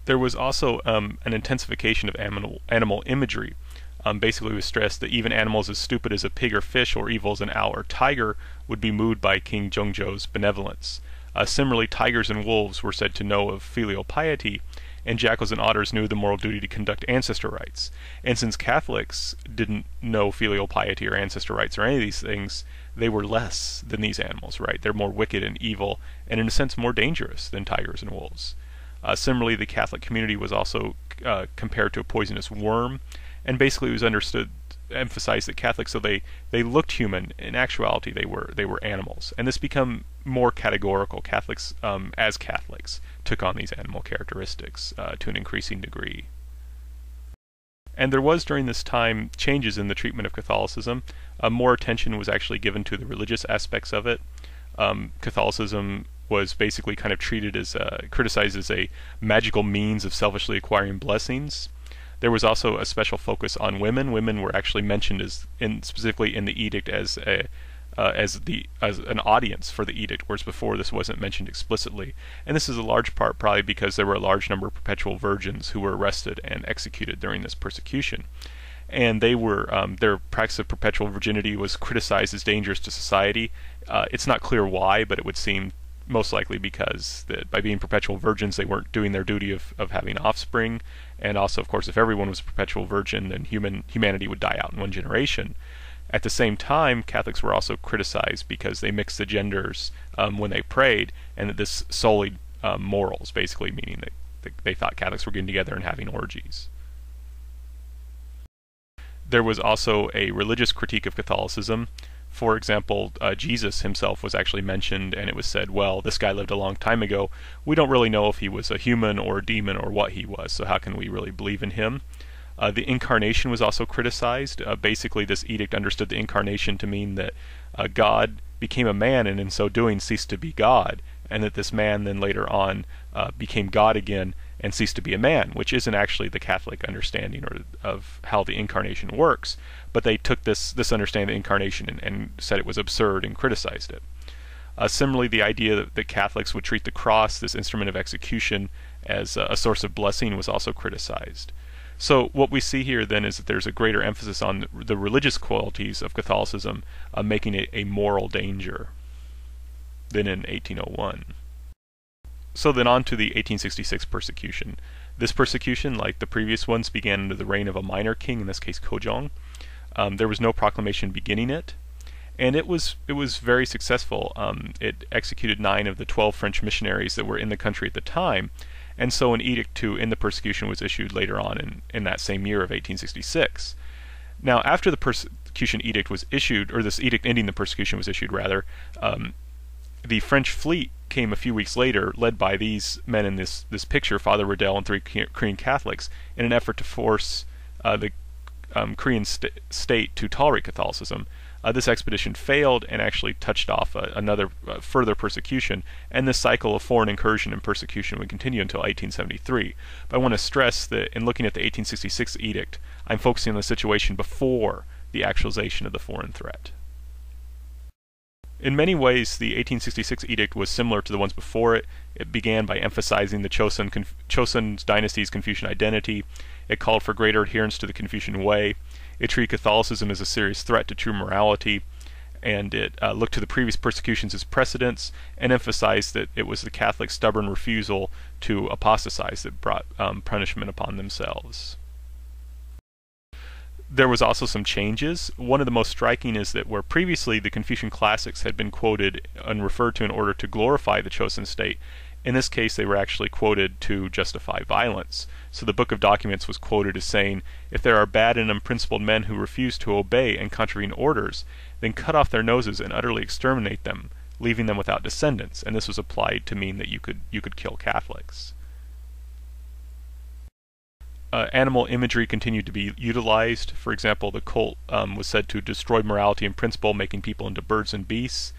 There was also an intensification of animal imagery. Basically, it was stressed that even animals as stupid as a pig or fish, or evil as an owl or tiger, would be moved by King Jongjo's benevolence. Similarly, tigers and wolves were said to know of filial piety, and jackals and otters knew the moral duty to conduct ancestor rites. And since Catholics didn't know filial piety or ancestor rites or any of these things, they were less than these animals, right? They're more wicked and evil, and in a sense more dangerous than tigers and wolves. Similarly, the Catholic community was also compared to a poisonous worm, and basically it was emphasized that Catholics, so they looked human, in actuality they were animals, and this became more categorical. Catholics, as Catholics, took on these animal characteristics to an increasing degree. And there was during this time changes in the treatment of Catholicism. More attention was actually given to the religious aspects of it. Catholicism was basically kind of treated as criticized as a magical means of selfishly acquiring blessings. There was also a special focus on women. Women were actually mentioned specifically in the edict as an audience for the edict, whereas before this wasn't mentioned explicitly. And this is a large part probably because there were a large number of perpetual virgins who were arrested and executed during this persecution. And they were their practice of perpetual virginity was criticized as dangerous to society. It's not clear why, but it would seem most likely because that by being perpetual virgins they weren't doing their duty of having offspring, and also of course if everyone was a perpetual virgin then humanity would die out in one generation. At the same time, Catholics were also criticized because they mixed the genders when they prayed, and that this sullied morals, basically meaning that they thought Catholics were getting together and having orgies. There was also a religious critique of Catholicism. For example, Jesus himself was actually mentioned, and it was said, well, this guy lived a long time ago. We don't really know if he was a human or a demon or what he was, so how can we really believe in him? The incarnation was also criticized. Basically, this edict understood the incarnation to mean that God became a man and in so doing ceased to be God, and that this man then later on became God again and ceased to be a man, which isn't actually the Catholic understanding of how the incarnation works, but they took this understanding of the incarnation and said it was absurd and criticized it. Similarly, the idea that Catholics would treat the cross, this instrument of execution, as a source of blessing was also criticized. So what we see here then is that there's a greater emphasis on the religious qualities of Catholicism, making it a moral danger than in 1801. So then on to the 1866 persecution. This persecution, like the previous ones, began under the reign of a minor king, in this case Kojong. There was no proclamation beginning it, and it was very successful. It executed 9 of the 12 French missionaries that were in the country at the time, and so an edict to end the persecution was issued later on in that same year of 1866. Now, after the persecution edict was issued, or this edict ending the persecution was issued rather, the French fleet came a few weeks later, led by these men in this picture, Father Riddell and 3 Korean Catholics, in an effort to force the Korean state to tolerate Catholicism. This expedition failed and actually touched off another further persecution, and this cycle of foreign incursion and persecution would continue until 1873. But I want to stress that in looking at the 1866 edict, I'm focusing on the situation before the actualization of the foreign threat. In many ways, the 1866 edict was similar to the ones before it. It began by emphasizing the Chosun dynasty's Confucian identity. It called for greater adherence to the Confucian way. It treated Catholicism as a serious threat to true morality, and it looked to the previous persecutions as precedents, and emphasized that it was the Catholics' stubborn refusal to apostatize that brought punishment upon themselves. There was also some changes. One of the most striking is that where previously the Confucian classics had been quoted and referred to in order to glorify the Chosun state, in this case they were actually quoted to justify violence. So the Book of Documents was quoted as saying, if there are bad and unprincipled men who refuse to obey and contravene orders, then cut off their noses and utterly exterminate them, leaving them without descendants. And this was applied to mean that you could kill Catholics. Animal imagery continued to be utilized. For example, the cult was said to destroy morality and principle, making people into birds and beasts.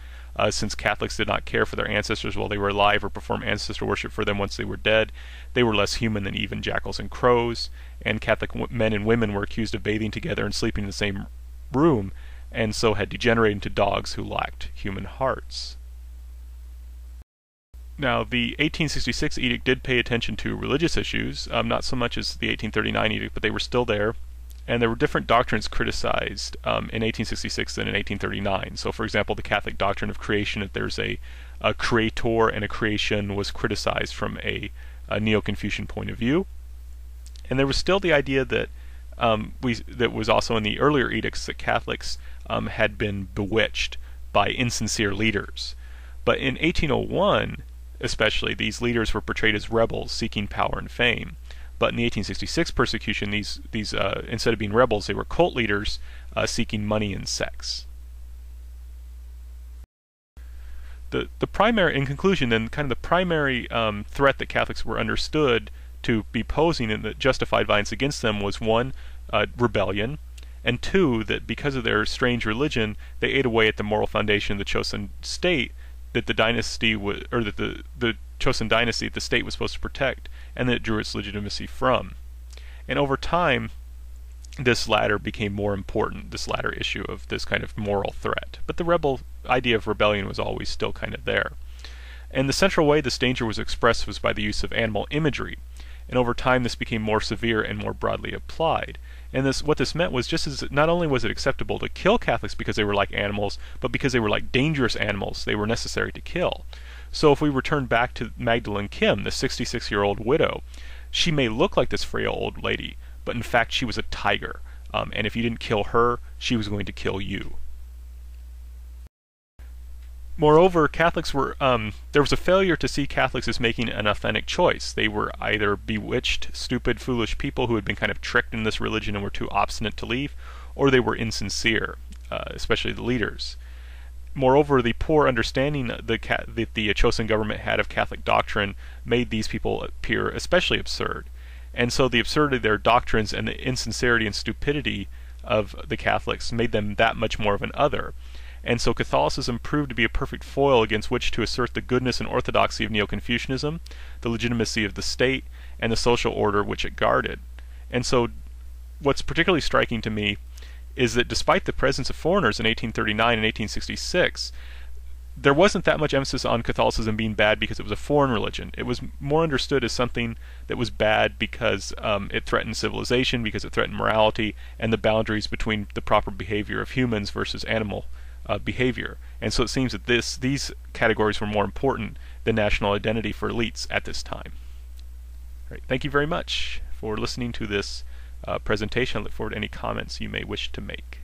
Since Catholics did not care for their ancestors while they were alive or perform ancestor worship for them once they were dead, they were less human than even jackals and crows. And Catholic men and women were accused of bathing together and sleeping in the same room, and so had degenerated into dogs who lacked human hearts. Now, the 1866 edict did pay attention to religious issues, not so much as the 1839 edict, but they were still there. And there were different doctrines criticized in 1866 than in 1839. So, for example, the Catholic doctrine of creation, that there's a creator and a creation, was criticized from a Neo-Confucian point of view. And there was still the idea that that was also in the earlier edicts, that Catholics had been bewitched by insincere leaders. But in 1801, especially, these leaders were portrayed as rebels seeking power and fame. But in the 1866 persecution, these instead of being rebels, they were cult leaders seeking money and sex. The primary, in conclusion, then, kind of the primary threat that Catholics were understood to be posing and that justified violence against them was, one, rebellion, and two, that because of their strange religion, they ate away at the moral foundation of the Chosen state that the dynasty was, or that the Chosen dynasty that the state was supposed to protect, and that it drew its legitimacy from. And over time, this latter became more important, this latter issue of this kind of moral threat. But the idea of rebellion was always still kind of there. And the central way this danger was expressed was by the use of animal imagery. And over time, this became more severe and more broadly applied. And what this meant was, just as not only was it acceptable to kill Catholics because they were like animals, but because they were like dangerous animals, they were necessary to kill. So if we return back to Magdalene Kim, the 66-year-old widow, she may look like this frail old lady, but in fact she was a tiger. And if you didn't kill her, she was going to kill you. Moreover, Catholics were, there was a failure to see Catholics as making an authentic choice. They were either bewitched, stupid, foolish people who had been kind of tricked in this religion and were too obstinate to leave, or they were insincere, especially the leaders. Moreover, the poor understanding that the Chosen government had of Catholic doctrine made these people appear especially absurd. And so the absurdity of their doctrines and the insincerity and stupidity of the Catholics made them that much more of an other. And so Catholicism proved to be a perfect foil against which to assert the goodness and orthodoxy of Neo-Confucianism, the legitimacy of the state, and the social order which it guarded. And so what's particularly striking to me is that despite the presence of foreigners in 1839 and 1866, there wasn't that much emphasis on Catholicism being bad because it was a foreign religion. It was more understood as something that was bad because it threatened civilization, because it threatened morality, and the boundaries between the proper behavior of humans versus animal behavior. And so it seems that these categories were more important than national identity for elites at this time. All right, thank you very much for listening to this presentation. I look forward to any comments you may wish to make.